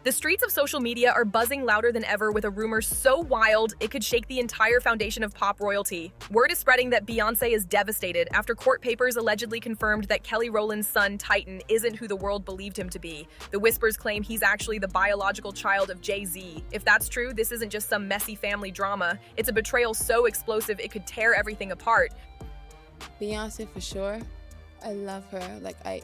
The streets of social media are buzzing louder than ever with a rumor so wild it could shake the entire foundation of pop royalty. Word is spreading that Beyonce is devastated after court papers allegedly confirmed that Kelly Rowland's son, Titan, isn't who the world believed him to be. The whispers claim he's actually the biological child of Jay-Z. If that's true, this isn't just some messy family drama. It's a betrayal so explosive it could tear everything apart. Beyonce for sure. I love her. I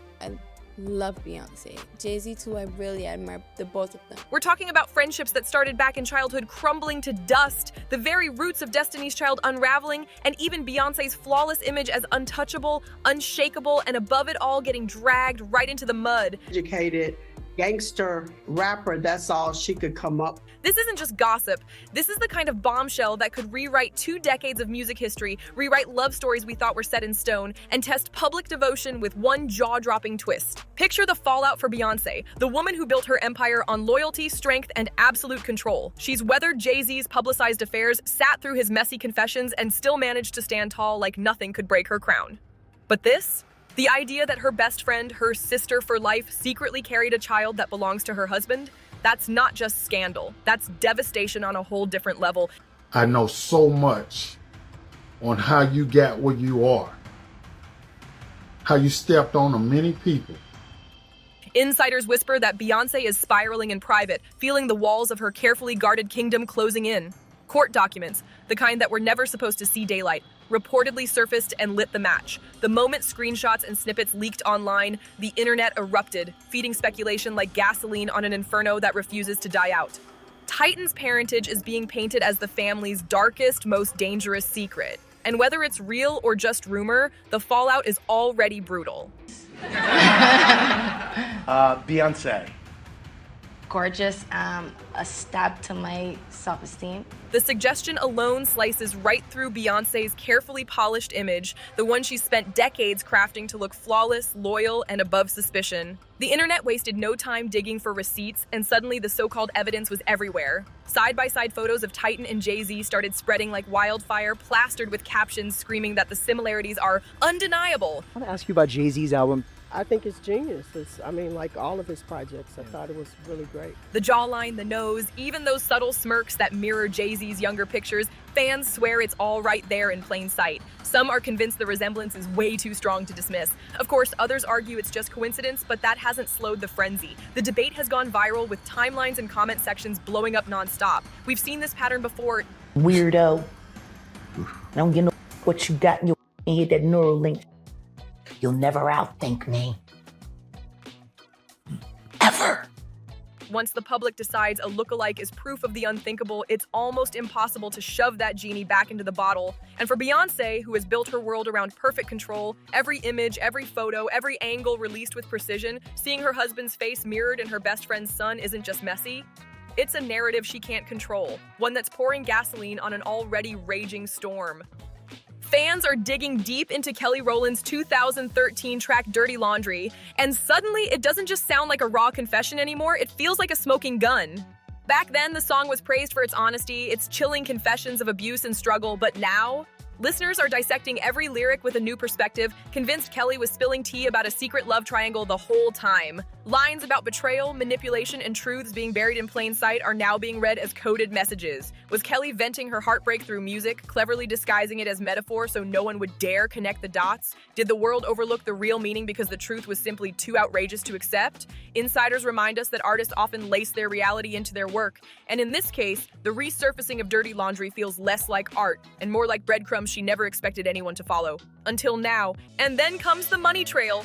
love Beyonce. Jay-Z too, I really admire the both of them. We're talking about friendships that started back in childhood crumbling to dust, the very roots of Destiny's Child unraveling, and even Beyonce's flawless image as untouchable, unshakable, and above it all getting dragged right into the mud. Educated gangster rapper, that's all she could come up. This isn't just gossip. This is the kind of bombshell that could rewrite 2 decades of music history, rewrite love stories we thought were set in stone, and test public devotion with one jaw-dropping twist. Picture the fallout for Beyonce, the woman who built her empire on loyalty, strength, and absolute control. She's weathered Jay-Z's publicized affairs, sat through his messy confessions, and still managed to stand tall like nothing could break her crown. But this? The idea that her best friend, her sister for life, secretly carried a child that belongs to her husband? That's not just scandal. That's devastation on a whole different level. I know so much on how you got where you are, how you stepped on many people. Insiders whisper that Beyonce is spiraling in private, feeling the walls of her carefully guarded kingdom closing in. Court documents, the kind that were never supposed to see daylight, reportedly surfaced and lit the match. The moment screenshots and snippets leaked online, the internet erupted, feeding speculation like gasoline on an inferno that refuses to die out. Titan's parentage is being painted as the family's darkest, most dangerous secret. And whether it's real or just rumor, the fallout is already brutal. Beyonce. Gorgeous, a stab to my self-esteem. The suggestion alone slices right through Beyonce's carefully polished image, the one she spent decades crafting to look flawless, loyal, and above suspicion. The internet wasted no time digging for receipts, and suddenly the so-called evidence was everywhere. Side-by-side photos of Titan and Jay-Z started spreading like wildfire, plastered with captions screaming that the similarities are undeniable. I want to ask you about Jay-Z's album. I think it's genius. Like all of his projects, I thought it was really great. The jawline, the nose, even those subtle smirks that mirror Jay-Z's younger pictures, fans swear it's all right there in plain sight. Some are convinced the resemblance is way too strong to dismiss. Of course, others argue it's just coincidence, but that hasn't slowed the frenzy. The debate has gone viral with timelines and comment sections blowing up nonstop. We've seen this pattern before. Weirdo. I don't get no what you got in your head, that neural link. You'll never outthink me. Ever. Once the public decides a lookalike is proof of the unthinkable, it's almost impossible to shove that genie back into the bottle. And for Beyonce, who has built her world around perfect control, every image, every photo, every angle released with precision, seeing her husband's face mirrored in her best friend's son isn't just messy. It's a narrative she can't control, one that's pouring gasoline on an already raging storm. Fans are digging deep into Kelly Rowland's 2013 track Dirty Laundry, and suddenly it doesn't just sound like a raw confession anymore, it feels like a smoking gun. Back then, the song was praised for its honesty, its chilling confessions of abuse and struggle, but now, listeners are dissecting every lyric with a new perspective, convinced Kelly was spilling tea about a secret love triangle the whole time. Lines about betrayal, manipulation, and truths being buried in plain sight are now being read as coded messages. Was Kelly venting her heartbreak through music, cleverly disguising it as metaphor so no one would dare connect the dots? Did the world overlook the real meaning because the truth was simply too outrageous to accept? Insiders remind us that artists often lace their reality into their work, and in this case, the resurfacing of Dirty Laundry feels less like art and more like breadcrumbs she never expected anyone to follow. Until now. And then comes the money trail.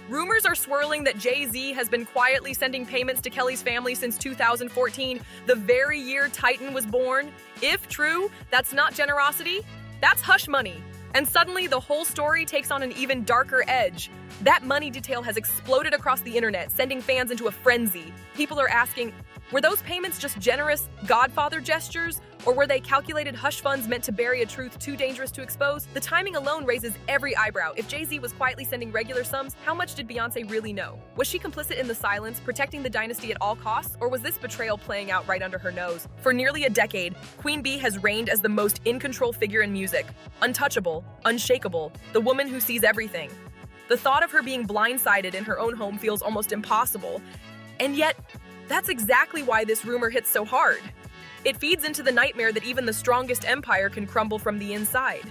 Rumors are swirling that Jay-Z has been quietly sending payments to Kelly's family since 2014, the very year Titan was born. If true, that's not generosity, that's hush money. And suddenly, the whole story takes on an even darker edge. That money detail has exploded across the internet, sending fans into a frenzy. People are asking, were those payments just generous Godfather gestures? Or were they calculated hush funds meant to bury a truth too dangerous to expose? The timing alone raises every eyebrow. If Jay-Z was quietly sending regular sums, how much did Beyonce really know? Was she complicit in the silence, protecting the dynasty at all costs? Or was this betrayal playing out right under her nose? For nearly a decade, Queen Bee has reigned as the most in-control figure in music. Untouchable, unshakable, the woman who sees everything. The thought of her being blindsided in her own home feels almost impossible. And yet, That's exactly why this rumor hits so hard. It feeds into the nightmare that even the strongest empire can crumble from the inside.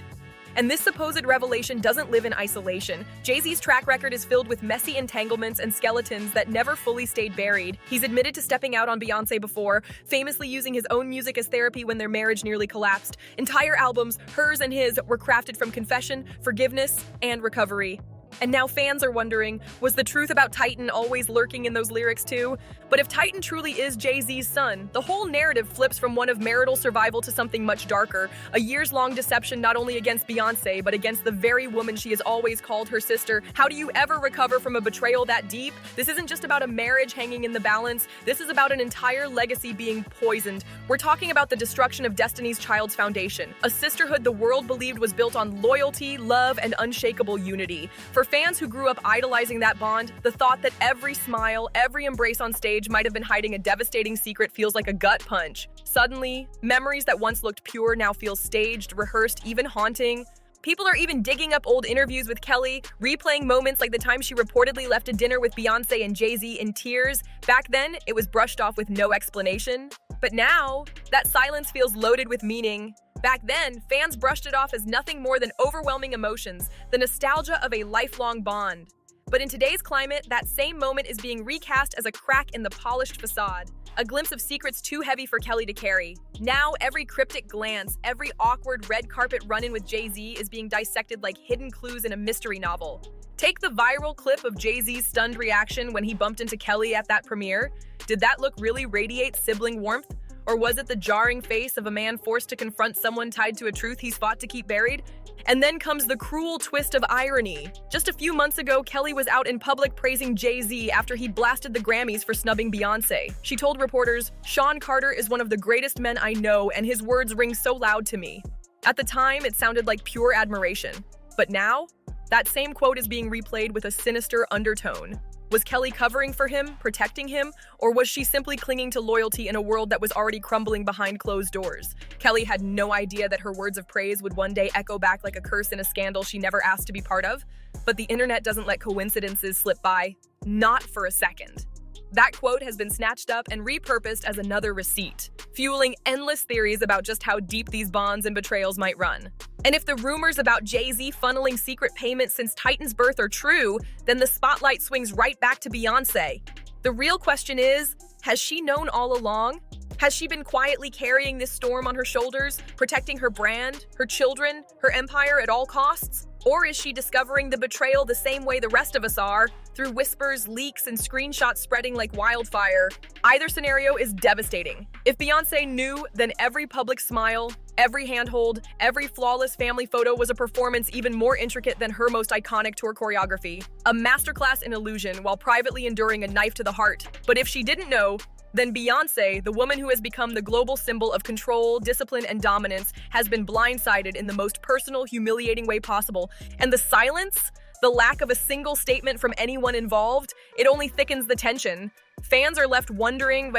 And this supposed revelation doesn't live in isolation. Jay-Z's track record is filled with messy entanglements and skeletons that never fully stayed buried. He's admitted to stepping out on Beyonce before, famously using his own music as therapy when their marriage nearly collapsed. Entire albums, hers and his, were crafted from confession, forgiveness, and recovery. And now fans are wondering, was the truth about Titan always lurking in those lyrics too? But if Titan truly is Jay-Z's son, the whole narrative flips from one of marital survival to something much darker, a years-long deception not only against Beyonce, but against the very woman she has always called her sister. How do you ever recover from a betrayal that deep? This isn't just about a marriage hanging in the balance, this is about an entire legacy being poisoned. We're talking about the destruction of Destiny's Child's foundation, a sisterhood the world believed was built on loyalty, love, and unshakable unity. For fans who grew up idolizing that bond, the thought that every smile, every embrace on stage might have been hiding a devastating secret feels like a gut punch. Suddenly, memories that once looked pure now feel staged, rehearsed, even haunting. People are even digging up old interviews with Kelly, replaying moments like the time she reportedly left a dinner with Beyonce and Jay-Z in tears. Back then, it was brushed off with no explanation. But now, that silence feels loaded with meaning. Back then, fans brushed it off as nothing more than overwhelming emotions, the nostalgia of a lifelong bond. But in today's climate, that same moment is being recast as a crack in the polished facade, a glimpse of secrets too heavy for Kelly to carry. Now, every cryptic glance, every awkward red carpet run-in with Jay-Z is being dissected like hidden clues in a mystery novel. Take the viral clip of Jay-Z's stunned reaction when he bumped into Kelly at that premiere. Did that look really radiate sibling warmth? Or was it the jarring face of a man forced to confront someone tied to a truth he's fought to keep buried? And then comes the cruel twist of irony. Just a few months ago, Kelly was out in public praising Jay-Z after he blasted the Grammys for snubbing Beyonce. She told reporters, "Sean Carter is one of the greatest men I know, and his words ring so loud to me." At the time, it sounded like pure admiration. But now, that same quote is being replayed with a sinister undertone. Was Kelly covering for him, protecting him, or was she simply clinging to loyalty in a world that was already crumbling behind closed doors? Kelly had no idea that her words of praise would one day echo back like a curse in a scandal she never asked to be part of. But the internet doesn't let coincidences slip by, not for a second. That quote has been snatched up and repurposed as another receipt, fueling endless theories about just how deep these bonds and betrayals might run. And if the rumors about Jay-Z funneling secret payments since Titan's birth are true, then the spotlight swings right back to Beyonce. The real question is, has she known all along? Has she been quietly carrying this storm on her shoulders, protecting her brand, her children, her empire at all costs? Or is she discovering the betrayal the same way the rest of us are, through whispers, leaks, and screenshots spreading like wildfire? Either scenario is devastating. If Beyonce knew, then every public smile, every handhold, every flawless family photo was a performance even more intricate than her most iconic tour choreography. A masterclass in illusion while privately enduring a knife to the heart. But if she didn't know, then Beyonce, the woman who has become the global symbol of control, discipline, and dominance, has been blindsided in the most personal, humiliating way possible. And the silence, the lack of a single statement from anyone involved, it only thickens the tension. Fans are left wondering,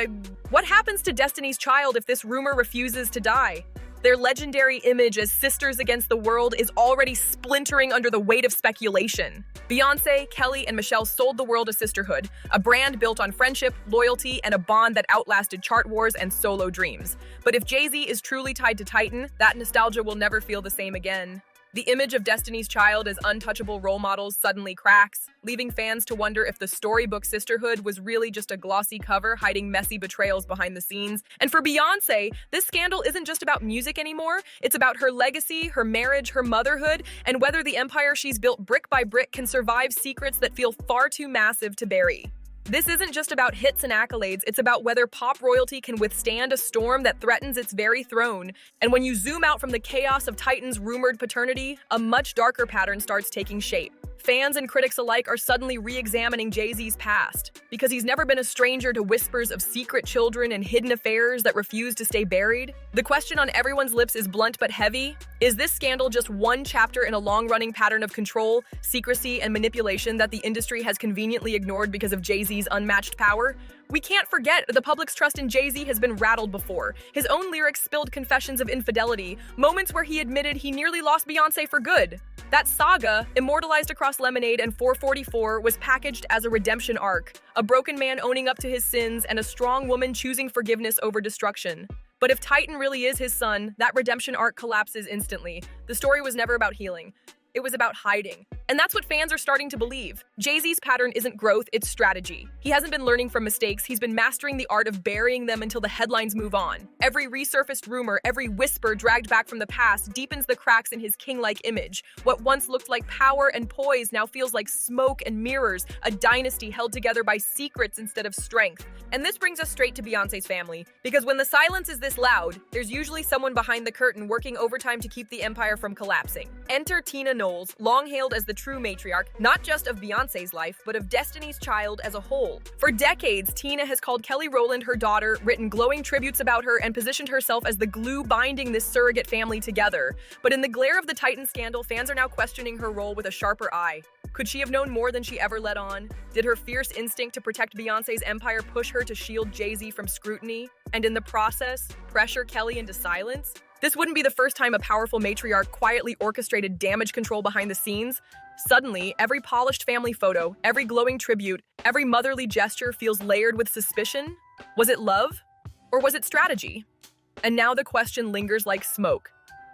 what happens to Destiny's Child if this rumor refuses to die? Their legendary image as sisters against the world is already splintering under the weight of speculation. Beyonce, Kelly, and Michelle sold the world a sisterhood, a brand built on friendship, loyalty, and a bond that outlasted chart wars and solo dreams. But if Jay-Z is truly tied to Titan, that nostalgia will never feel the same again. The image of Destiny's Child as untouchable role models suddenly cracks, leaving fans to wonder if the storybook sisterhood was really just a glossy cover hiding messy betrayals behind the scenes. And for Beyonce, this scandal isn't just about music anymore. It's about her legacy, her marriage, her motherhood, and whether the empire she's built brick by brick can survive secrets that feel far too massive to bury. This isn't just about hits and accolades, it's about whether pop royalty can withstand a storm that threatens its very throne. And when you zoom out from the chaos of Titan's rumored paternity, a much darker pattern starts taking shape. Fans and critics alike are suddenly re-examining Jay-Z's past, because he's never been a stranger to whispers of secret children and hidden affairs that refuse to stay buried. The question on everyone's lips is blunt but heavy. Is this scandal just one chapter in a long-running pattern of control, secrecy, and manipulation that the industry has conveniently ignored because of Jay-Z's unmatched power? We can't forget the public's trust in Jay-Z has been rattled before. His own lyrics spilled confessions of infidelity, moments where he admitted he nearly lost Beyonce for good. That saga, immortalized across Lemonade and 444, was packaged as a redemption arc, a broken man owning up to his sins and a strong woman choosing forgiveness over destruction. But if Titan really is his son, that redemption arc collapses instantly. The story was never about healing. It was about hiding. And that's what fans are starting to believe. Jay-Z's pattern isn't growth, it's strategy. He hasn't been learning from mistakes, he's been mastering the art of burying them until the headlines move on. Every resurfaced rumor, every whisper dragged back from the past deepens the cracks in his king-like image. What once looked like power and poise now feels like smoke and mirrors, a dynasty held together by secrets instead of strength. And this brings us straight to Beyonce's family, because when the silence is this loud, there's usually someone behind the curtain working overtime to keep the empire from collapsing. Enter Tina Knowles, long hailed as the true matriarch, not just of Beyonce's life, but of Destiny's Child as a whole. For decades, Tina has called Kelly Rowland her daughter, written glowing tributes about her, and positioned herself as the glue binding this surrogate family together. But in the glare of the Titan scandal, fans are now questioning her role with a sharper eye. Could she have known more than she ever let on? Did her fierce instinct to protect Beyonce's empire push her to shield Jay-Z from scrutiny? And in the process, pressure Kelly into silence? This wouldn't be the first time a powerful matriarch quietly orchestrated damage control behind the scenes. Suddenly, every polished family photo, every glowing tribute, every motherly gesture feels layered with suspicion. Was it love? Or was it strategy? And now the question lingers like smoke.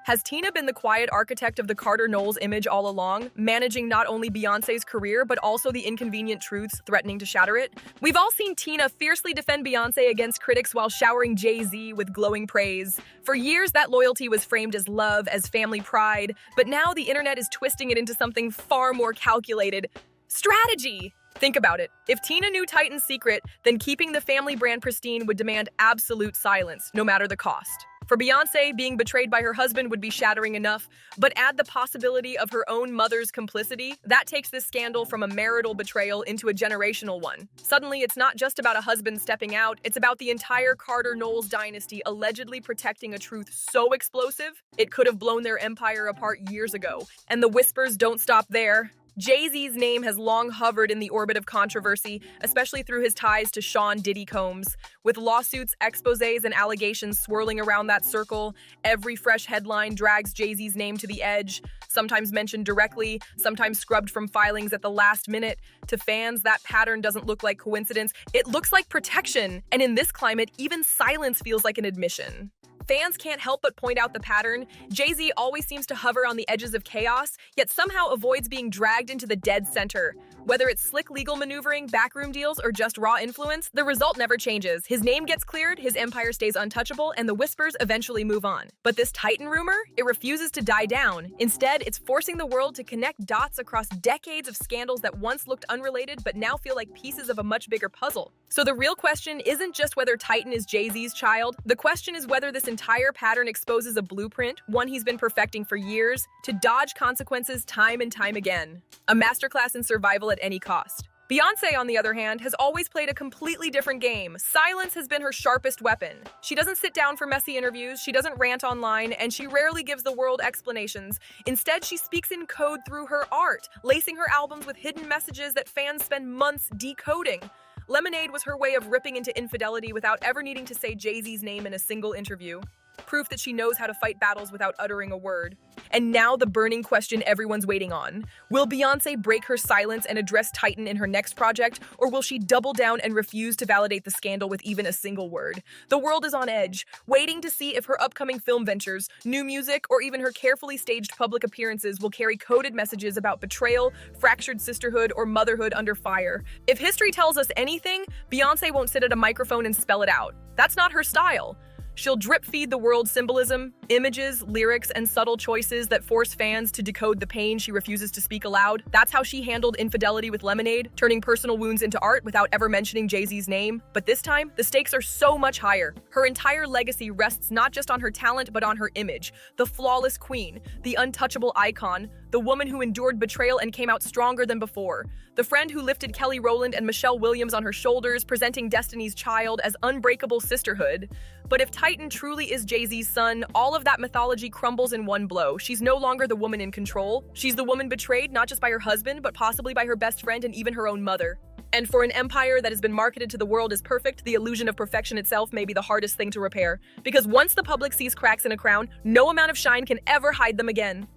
Has Tina been the quiet architect of the Carter Knowles image all along, managing not only Beyonce's career, but also the inconvenient truths threatening to shatter it? We've all seen Tina fiercely defend Beyonce against critics while showering Jay-Z with glowing praise. For years, that loyalty was framed as love, as family pride, but now the internet is twisting it into something far more calculated. Strategy! Think about it. If Tina knew Titan's secret, then keeping the family brand pristine would demand absolute silence, no matter the cost. For Beyonce, being betrayed by her husband would be shattering enough, but add the possibility of her own mother's complicity, that takes this scandal from a marital betrayal into a generational one. Suddenly, it's not just about a husband stepping out, it's about the entire Carter Knowles dynasty allegedly protecting a truth so explosive, it could have blown their empire apart years ago. And the whispers don't stop there. Jay-Z's name has long hovered in the orbit of controversy, especially through his ties to Sean Diddy Combs. With lawsuits, exposés, and allegations swirling around that circle, every fresh headline drags Jay-Z's name to the edge, sometimes mentioned directly, sometimes scrubbed from filings at the last minute. To fans, that pattern doesn't look like coincidence, it looks like protection. And in this climate, even silence feels like an admission. Fans can't help but point out the pattern. Jay-Z always seems to hover on the edges of chaos, yet somehow avoids being dragged into the dead center. Whether it's slick legal maneuvering, backroom deals, or just raw influence, the result never changes. His name gets cleared, his empire stays untouchable, and the whispers eventually move on. But this Titan rumor, it refuses to die down. Instead, it's forcing the world to connect dots across decades of scandals that once looked unrelated but now feel like pieces of a much bigger puzzle. So the real question isn't just whether Titan is Jay-Z's child, the question is whether this entire pattern exposes a blueprint, one he's been perfecting for years, to dodge consequences time and time again. A masterclass in survival at any cost. Beyonce, on the other hand, has always played a completely different game. Silence has been her sharpest weapon. She doesn't sit down for messy interviews, she doesn't rant online, and she rarely gives the world explanations. Instead, she speaks in code through her art, lacing her albums with hidden messages that fans spend months decoding. Lemonade was her way of ripping into infidelity without ever needing to say Jay-Z's name in a single interview. Proof that she knows how to fight battles without uttering a word. And now the burning question everyone's waiting on. Will Beyonce break her silence and address Titan in her next project, or will she double down and refuse to validate the scandal with even a single word? The world is on edge, waiting to see if her upcoming film ventures, new music, or even her carefully staged public appearances will carry coded messages about betrayal, fractured sisterhood, or motherhood under fire. If history tells us anything, Beyonce won't sit at a microphone and spell it out. That's not her style. She'll drip-feed the world symbolism, images, lyrics, and subtle choices that force fans to decode the pain she refuses to speak aloud. That's how she handled infidelity with Lemonade, turning personal wounds into art without ever mentioning Jay-Z's name. But this time, the stakes are so much higher. Her entire legacy rests not just on her talent, but on her image. The flawless queen, the untouchable icon, the woman who endured betrayal and came out stronger than before. The friend who lifted Kelly Rowland and Michelle Williams on her shoulders, presenting Destiny's Child as unbreakable sisterhood. But if Titan truly is Jay-Z's son, all of that mythology crumbles in one blow. She's no longer the woman in control. She's the woman betrayed not just by her husband, but possibly by her best friend and even her own mother. And for an empire that has been marketed to the world as perfect, the illusion of perfection itself may be the hardest thing to repair. Because once the public sees cracks in a crown, no amount of shine can ever hide them again.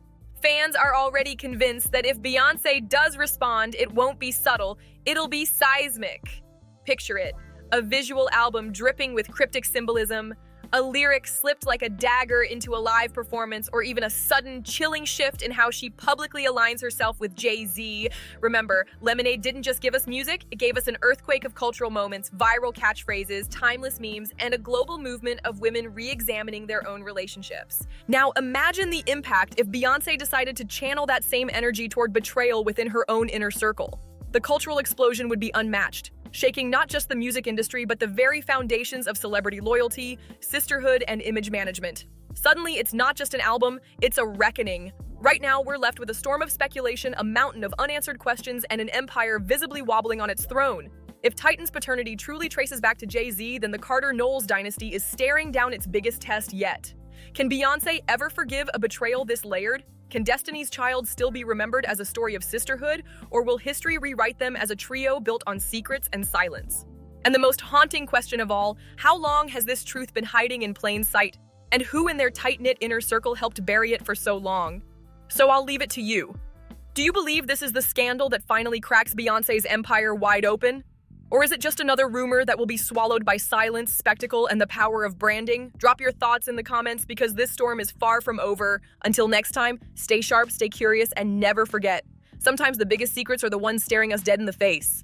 Fans are already convinced that if Beyonce does respond, it won't be subtle, it'll be seismic. Picture it, a visual album dripping with cryptic symbolism, a lyric slipped like a dagger into a live performance, or even a sudden, chilling shift in how she publicly aligns herself with Jay-Z. Remember, Lemonade didn't just give us music, it gave us an earthquake of cultural moments, viral catchphrases, timeless memes, and a global movement of women re-examining their own relationships. Now, imagine the impact if Beyonce decided to channel that same energy toward betrayal within her own inner circle. The cultural explosion would be unmatched, shaking not just the music industry, but the very foundations of celebrity loyalty, sisterhood, and image management. Suddenly, it's not just an album, it's a reckoning. Right now, we're left with a storm of speculation, a mountain of unanswered questions, and an empire visibly wobbling on its throne. If Titan's paternity truly traces back to Jay-Z, then the Carter-Knowles dynasty is staring down its biggest test yet. Can Beyonce ever forgive a betrayal this layered? Can Destiny's Child still be remembered as a story of sisterhood, or will history rewrite them as a trio built on secrets and silence? And the most haunting question of all, how long has this truth been hiding in plain sight? And who in their tight-knit inner circle helped bury it for so long? So I'll leave it to you. Do you believe this is the scandal that finally cracks Beyonce's empire wide open? Or is it just another rumor that will be swallowed by silence, spectacle, and the power of branding? Drop your thoughts in the comments because this storm is far from over. Until next time, stay sharp, stay curious, and never forget, sometimes the biggest secrets are the ones staring us dead in the face.